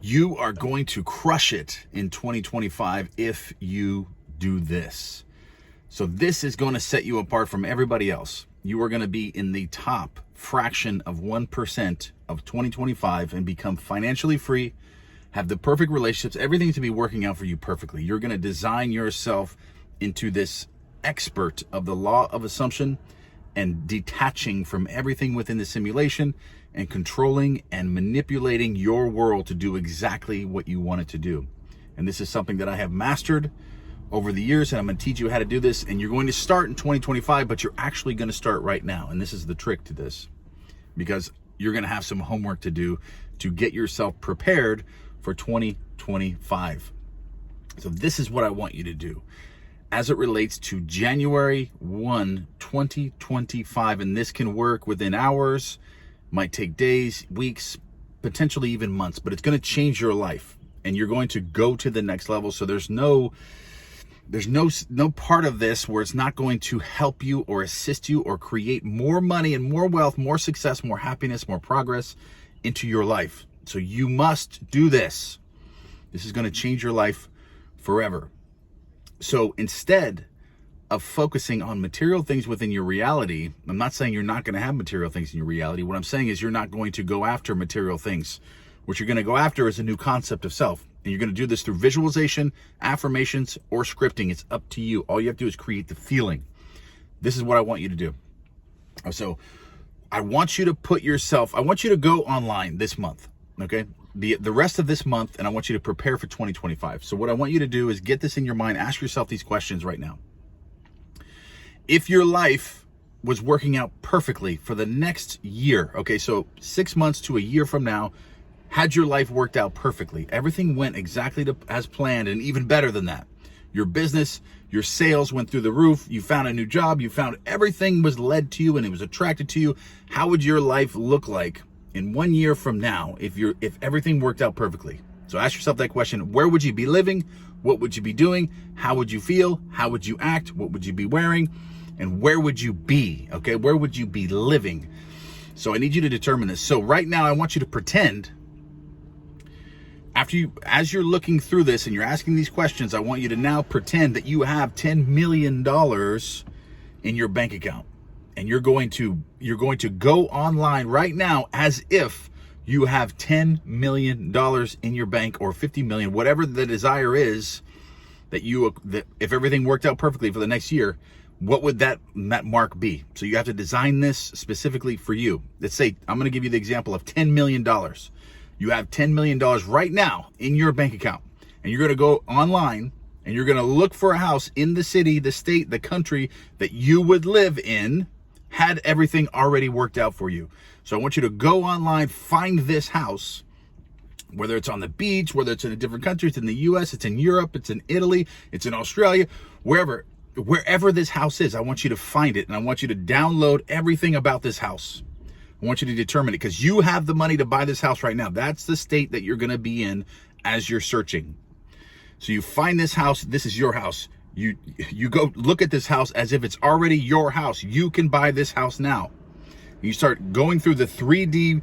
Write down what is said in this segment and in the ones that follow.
You are going to crush it in 2025 if you do this. So this is going to set you apart from everybody else. You are going to be in the top fraction of 1% of 2025 and become financially free, have the perfect relationships, everything to be working out for you perfectly. You're going to design yourself into this expert of the law of assumption and detaching from everything within the simulation and controlling and manipulating your world to do exactly what you want it to do. And this is something that I have mastered over the years, and I'm going to teach you how to do this. And you're going to start in 2025, but you're actually going to start right now. And this is the trick to this, because you're going to have some homework to do to get yourself prepared for 2025. So this is what I want you to do as it relates to January 1, 2025. And this can work within hours, might take days, weeks, potentially even months, but it's going to change your life and you're going to go to the next level. So there's no part of this where it's not going to help you or assist you or create more money and more wealth, more success, more happiness, more progress into your life. So you must do this. This is going to change your life forever. So instead of focusing on material things within your reality, I'm not saying you're not going to have material things in your reality. What I'm saying is you're not going to go after material things. What you're going to go after is a new concept of self. And you're going to do this through visualization, affirmations, or scripting. It's up to you. All you have to do is create the feeling. This is what I want you to do. So I want you to I want you to go online this month, okay? The rest of this month, and I want you to prepare for 2025. So what I want you to do is get this in your mind. Ask yourself these questions right now. If your life was working out perfectly for the next year, okay, so 6 months to a year from now, had your life worked out perfectly, everything went exactly as planned and even better than that. Your business, your sales went through the roof, you found a new job, you found everything was led to you and it was attracted to you. How would your life look like in 1 year from now if everything worked out perfectly? So ask yourself that question. Where would you be living? What would you be doing? How would you feel? How would you act? What would you be wearing? And where would you be? Okay, where would you be living? So I need you to determine this. So right now I want you to pretend, as you're looking through this and you're asking these questions, I want you to now pretend that you have $10 million in your bank account. And you're going to go online right now as if you have $10 million in your bank, or 50 million, whatever the desire is that if everything worked out perfectly for the next year, what would that mark be? So you have to design this specifically for you. Let's say, I'm going to give you the example of $10 million. You have $10 million right now in your bank account, and you're going to go online and you're going to look for a house in the city, the state, the country that you would live in had everything already worked out for you. So I want you to go online, find this house, whether it's on the beach, whether it's in a different country, it's in the US, it's in Europe, it's in Italy, it's in Australia, wherever this house is. I want you to find it, and I want you to download everything about this house. I want you to determine it, because you have the money to buy this house right now. That's the state that you're going to be in as you're searching. So you find this house. This is your house. You go look at this house as if it's already your house. You can buy this house now. You start going through the 3D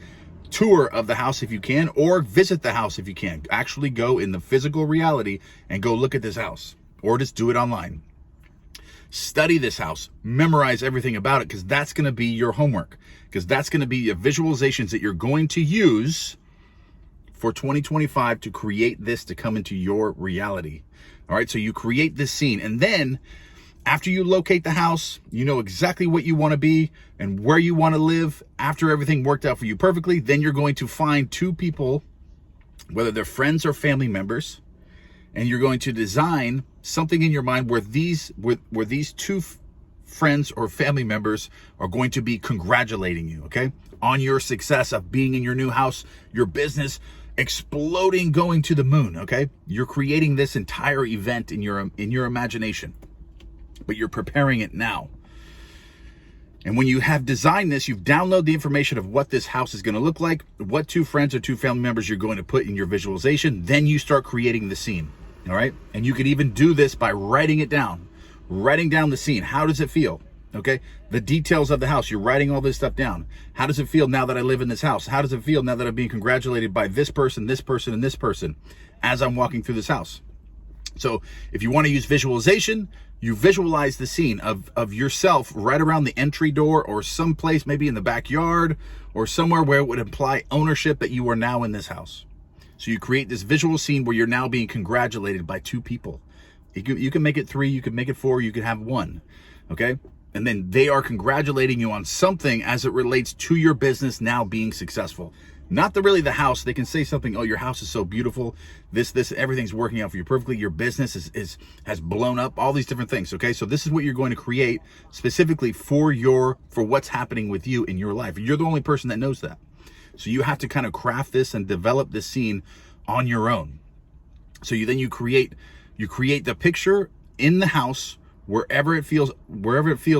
tour of the house if you can, or visit the house if you can. Actually go in the physical reality and go look at this house, or just do it online. Study this house, memorize everything about it, because that's going to be your homework, because that's going to be your visualizations that you're going to use for 2025 to create this to come into your reality. All right, so you create this scene, and then after you locate the house, you know exactly what you want to be and where you want to live. After everything worked out for you perfectly, then you're going to find two people, whether they're friends or family members, and you're going to design something in your mind where these two friends or family members are going to be congratulating you, okay, on your success of being in your new house, your business exploding, going to the moon, okay? You're creating this entire event in your imagination, but you're preparing it now. And when you have designed this, you've downloaded the information of what this house is going to look like, what two friends or two family members you're going to put in your visualization. Then you start creating the scene, all right? And you can even do this by writing it down, writing down the scene. How does it feel? Okay, the details of the house. You're writing all this stuff down. How does it feel now that I live in this house? How does it feel now that I'm being congratulated by this person, and this person as I'm walking through this house? So if you want to use visualization, you visualize the scene of yourself right around the entry door, or someplace maybe in the backyard, or somewhere where it would imply ownership that you are now in this house. So you create this visual scene where you're now being congratulated by two people. You can make it 3, you can make it 4, you can have 1, okay? And then they are congratulating you on something as it relates to your business now being successful. Not really the house. They can say something, oh, your house is so beautiful. This, everything's working out for you perfectly. Your business has blown up, all these different things, okay? So this is what you're going to create specifically for what's happening with you in your life. You're the only person that knows that. So you have to kind of craft this and develop this scene on your own. So you create the picture in the house wherever it feels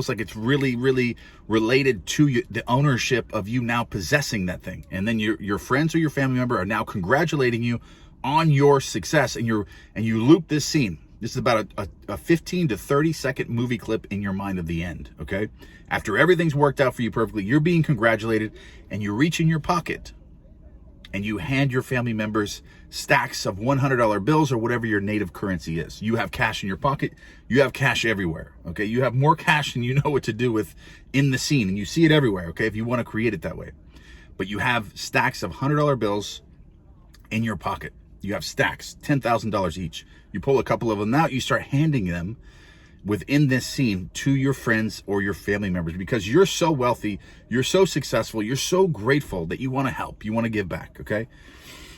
like it's really, really related to you, the ownership of you now possessing that thing. And then your friends or your family member are now congratulating you on your success, and you loop this scene. This is about a 15 to 30 second movie clip in your mind of the end, okay? After everything's worked out for you perfectly, you're being congratulated, and you reach in your pocket and you hand your family members stacks of $100 bills or whatever your native currency is. You have cash in your pocket. You have cash everywhere, okay? You have more cash than you know what to do with in the scene, and you see it everywhere, okay, if you want to create it that way. But you have stacks of $100 bills in your pocket. You have stacks, $10,000 each. You pull a couple of them out, you start handing them within this scene to your friends or your family members, because you're so wealthy, you're so successful, you're so grateful that you want to help, you want to give back, okay?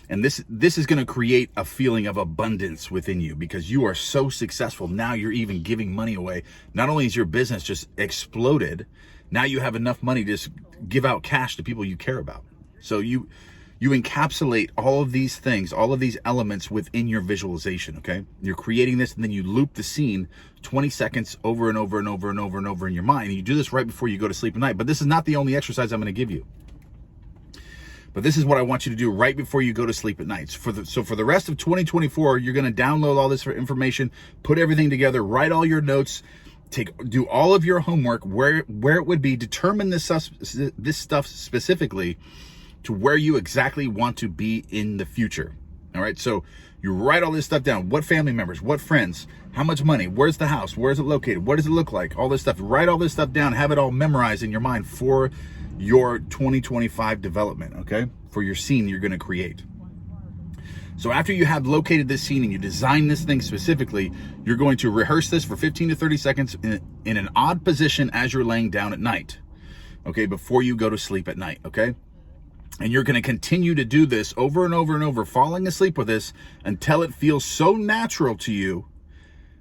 And this is going to create a feeling of abundance within you because you are so successful. Now you're even giving money away. Not only is your business just exploded, now you have enough money to just give out cash to people you care about. So you encapsulate all of these things, all of these elements within your visualization, okay? You're creating this, and then you loop the scene 20 seconds over and over and over and over and over in your mind. And you do this right before you go to sleep at night. But this is not the only exercise I'm going to give you. But this is what I want you to do right before you go to sleep at night. So for the rest of 2024, you're going to download all this information, put everything together, write all your notes, do all of your homework where it would be, determine this stuff specifically to where you exactly want to be in the future. All right, so you write all this stuff down. What family members, what friends, how much money, where's the house, where is it located, what does it look like, all this stuff. Write all this stuff down, have it all memorized in your mind for your 2025 development, okay? For your scene you're gonna create. So after you have located this scene and you design this thing specifically, you're going to rehearse this for 15 to 30 seconds in an odd position as you're laying down at night, okay, before you go to sleep at night, okay? And you're going to continue to do this over and over and over, falling asleep with this until it feels so natural to you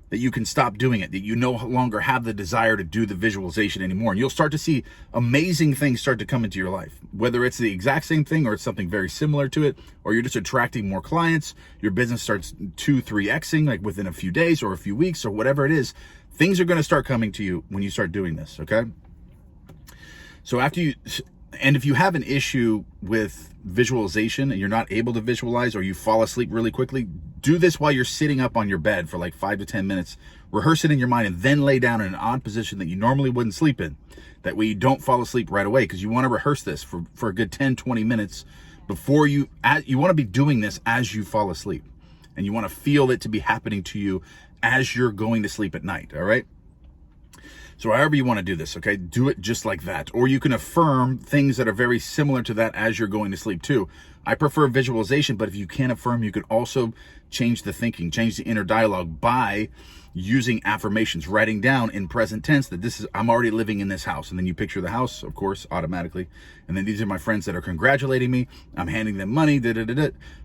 that you can stop doing it, that you no longer have the desire to do the visualization anymore. And you'll start to see amazing things start to come into your life, whether it's the exact same thing or it's something very similar to it, or you're just attracting more clients, your business starts 2-3xing like within a few days or a few weeks or whatever it is. Things are going to start coming to you when you start doing this, okay? So and if you have an issue with visualization and you're not able to visualize, or you fall asleep really quickly, do this while you're sitting up on your bed for like 5 to 10 minutes. Rehearse it in your mind and then lay down in an odd position that you normally wouldn't sleep in. That way you don't fall asleep right away, because you want to rehearse this for a good 10, 20 minutes before you want to be doing this as you fall asleep. And you want to feel it to be happening to you as you're going to sleep at night, all right? So however you want to do this, okay, do it just like that. Or you can affirm things that are very similar to that as you're going to sleep too. I prefer visualization, but if you can't affirm, you could also change the thinking, change the inner dialogue by using affirmations, writing down in present tense that I'm already living in this house. And then you picture the house, of course, automatically. And then these are my friends that are congratulating me. I'm handing them money.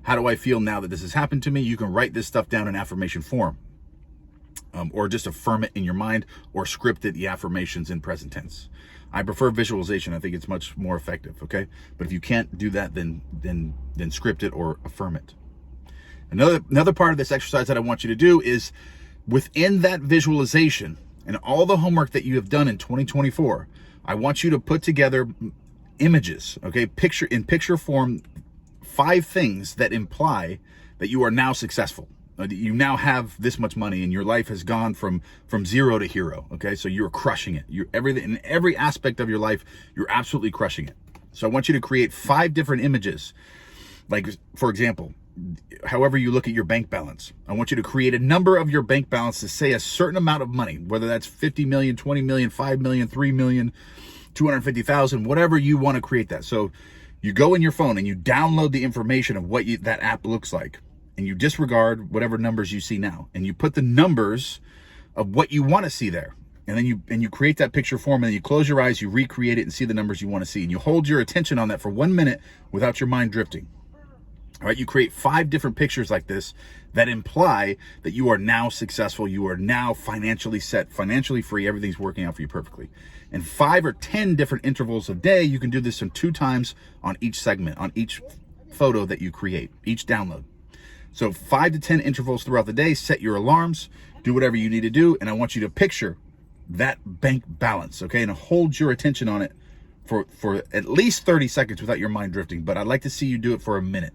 How do I feel now that this has happened to me? You can write this stuff down in affirmation form. Or just affirm it in your mind, or script it, the affirmations in present tense. I prefer visualization. I think it's much more effective, okay? But if you can't do that, then script it or affirm it. Another part of this exercise that I want you to do is within that visualization and all the homework that you have done in 2024, I want you to put together images, okay? Picture form 5 things that imply that you are now successful. You now have this much money, and your life has gone from zero to hero. Okay, so you're crushing it. You're everything in every aspect of your life. You're absolutely crushing it. So I want you to create 5 different images. Like, for example, however you look at your bank balance, I want you to create a number of your bank balance to say a certain amount of money, whether that's 50 million, 20 million, 5 million, 3 million, 250,000, whatever you want to create that. So you go in your phone and you download the information of what that app looks like, and you disregard whatever numbers you see now, and you put the numbers of what you want to see there. And then you create that picture form, and then you close your eyes, you recreate it and see the numbers you want to see. And you hold your attention on that for 1 minute without your mind drifting. All right, you create 5 different pictures like this that imply that you are now successful, you are now financially set, financially free, everything's working out for you perfectly. And 5 or 10 different intervals a day, you can do this in 2 times on each segment, on each photo that you create, each download. So 5 to 10 intervals throughout the day, set your alarms, do whatever you need to do, and I want you to picture that bank balance, okay? And hold your attention on it for at least 30 seconds without your mind drifting, but I'd like to see you do it for a minute.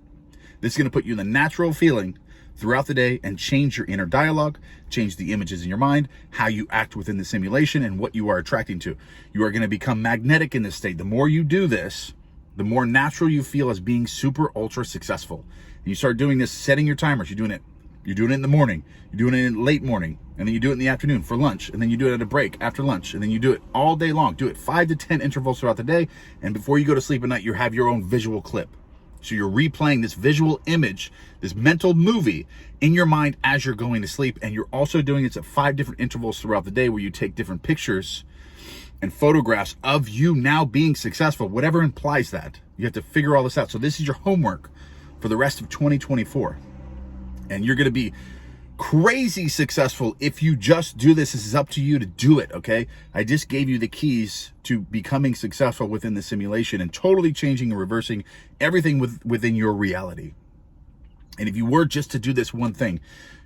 This is going to put you in the natural feeling throughout the day and change your inner dialogue, change the images in your mind, how you act within the simulation, and what you are attracting to. You are going to become magnetic in this state. The more you do this, the more natural you feel as being super ultra successful. And you start doing this, setting your timers. You're doing it in the morning, you're doing it in late morning, and then you do it in the afternoon for lunch, and then you do it at a break after lunch, and then you do it all day long. Do it 5 to 10 intervals throughout the day, and before you go to sleep at night, you have your own visual clip. So you're replaying this visual image, this mental movie in your mind as you're going to sleep. And you're also doing this at 5 different intervals throughout the day, where you take different pictures and photographs of you now being successful, whatever implies that. You have to figure all this out. So this is your homework for the rest of 2024. And you're going to be crazy successful if you just do this. This is up to you to do it, okay? I just gave you the keys to becoming successful within the simulation and totally changing and reversing everything within your reality. And if you were just to do this one thing,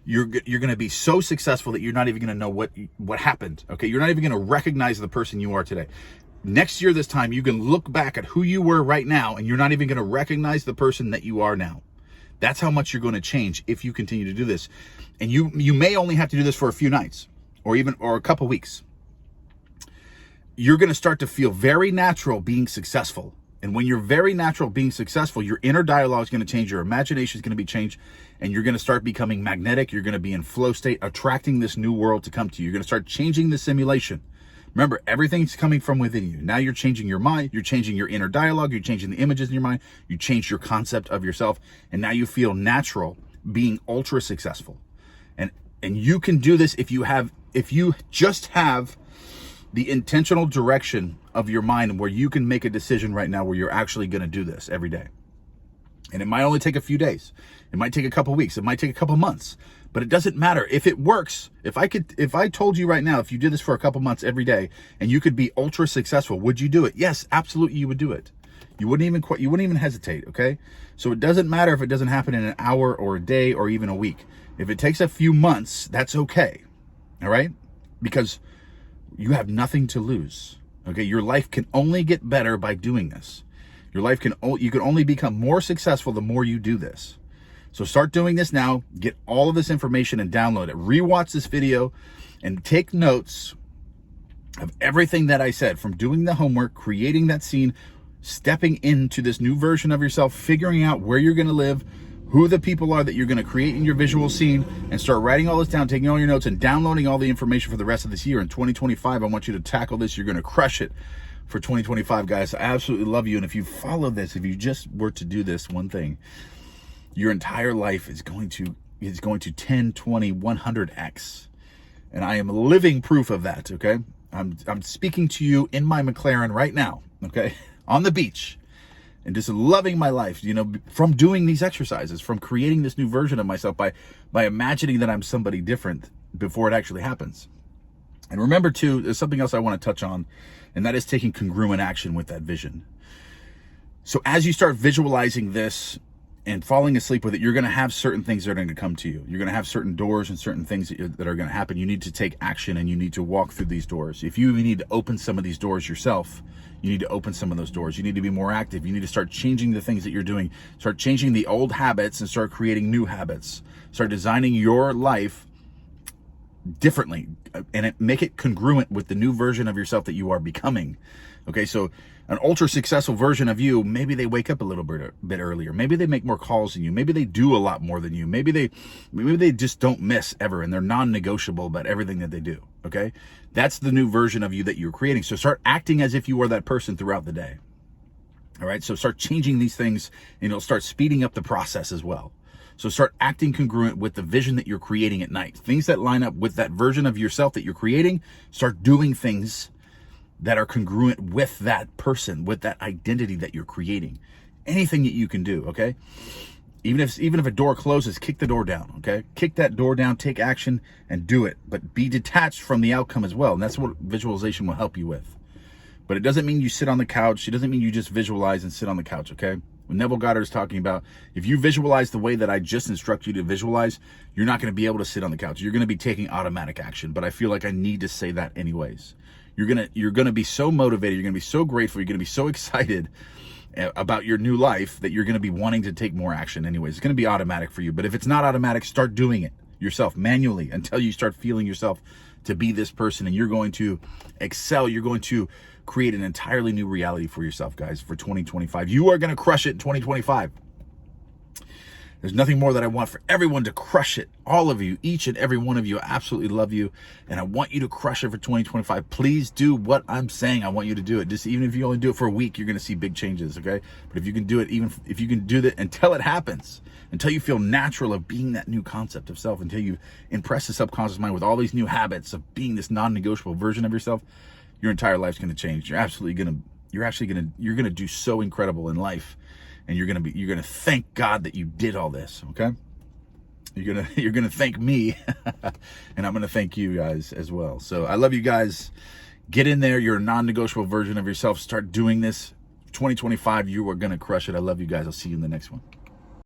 you're going to be so successful that you're not even going to know what happened, okay? You're not even going to recognize the person you are today. Next year, this time, you can look back at who you were right now, and you're not even going to recognize the person that you are now. That's how much you're going to change if you continue to do this. And you may only have to do this for a few nights or a couple weeks. You're going to start to feel very natural being successful. And when you're very natural being successful, your inner dialogue is going to change, your imagination is going to be changed, and you're going to start becoming magnetic. You're going to be in flow state, attracting this new world to come to you. You're going to start changing the simulation. Remember, everything's coming from within you. Now you're changing your mind, you're changing your inner dialogue, you're changing the images in your mind, you change your concept of yourself, and now you feel natural being ultra successful. And you can do this if you just have the intentional direction of your mind, where you can make a decision right now where you're actually going to do this every day. And it might only take a few days. It might take a couple weeks. It might take a couple months. But it doesn't matter. If it works, if I told you right now, if you did this for a couple months every day and you could be ultra successful, would you do it? Yes, absolutely, you would do it. You wouldn't even hesitate, okay? So it doesn't matter if it doesn't happen in an hour or a day or even a week. If it takes a few months, that's okay. All right? Because you have nothing to lose. Okay? Your life can only get better by doing this. You can only become more successful the more you do this. So start doing this now. Get all of this information and download it. Rewatch this video and take notes of everything that I said, from doing the homework, creating that scene, stepping into this new version of yourself, figuring out where you're going to live, who the people are that you're going to create in your visual scene, and start writing all this down, taking all your notes and downloading all the information for the rest of this year. In 2025, I want you to tackle this. You're going to crush it for 2025, guys. I absolutely love you. And if you follow this, if you just were to do this one thing, your entire life is going to 10, 20, 100x. And I am living proof of that, okay? I'm speaking to you in my McLaren right now, okay? On the beach, and just loving my life, from doing these exercises, from creating this new version of myself by imagining that I'm somebody different before it actually happens. And remember too, there's something else I want to touch on, and that is taking congruent action with that vision. So as you start visualizing this and falling asleep with it, you're going to have certain things that are going to come to you. You're going to have certain doors and certain things that are going to happen. You need to take action, and you need to walk through these doors. If you even need to open some of these doors yourself, you need to open some of those doors. You need to be more active. You need to start changing the things that you're doing. Start changing the old habits and start creating new habits. Start designing your life differently, and make it congruent with the new version of yourself that you are becoming. Okay, so an ultra successful version of you, maybe they wake up a little bit earlier. Maybe they make more calls than you. Maybe they do a lot more than you. Maybe they just don't miss ever, and they're non-negotiable about everything that they do. Okay, that's the new version of you that you're creating. So start acting as if you are that person throughout the day. All right, so start changing these things, and it'll start speeding up the process as well. So start acting congruent with the vision that you're creating at night. Things that line up with that version of yourself that you're creating. Start doing things that are congruent with that person, with that identity that you're creating. Anything that you can do, okay? Even if a door closes, kick the door down, okay? Kick that door down, take action, and do it. But be detached from the outcome as well. And that's what visualization will help you with. But it doesn't mean you sit on the couch. It doesn't mean you just visualize and sit on the couch, okay? When Neville Goddard is talking about, if you visualize the way that I just instruct you to visualize, you're not going to be able to sit on the couch. You're going to be taking automatic action. But I feel like I need to say that anyways. You're gonna be so motivated. You're gonna be so grateful. You're gonna be so excited about your new life that you're gonna be wanting to take more action anyways. It's gonna be automatic for you. But if it's not automatic, start doing it yourself manually until you start feeling yourself to be this person, and you're going to excel. You're going to create an entirely new reality for yourself, guys, for 2025. You are gonna crush it in 2025. There's nothing more that I want for everyone to crush it. All of you, each and every one of you, I absolutely love you. And I want you to crush it for 2025. Please do what I'm saying. I want you to do it. Just even if you only do it for a week, you're going to see big changes, okay? But if you can do it, even if you can do that until it happens, until you feel natural of being that new concept of self, until you impress the subconscious mind with all these new habits of being this non-negotiable version of yourself, your entire life's going to change. You're going to do so incredible in life. And you're gonna thank God that you did all this, okay? You're gonna thank me, and I'm gonna thank you guys as well. So I love you guys. Get in there. You're a non-negotiable version of yourself. Start doing this. 2025, you are gonna crush it. I love you guys. I'll see you in the next one.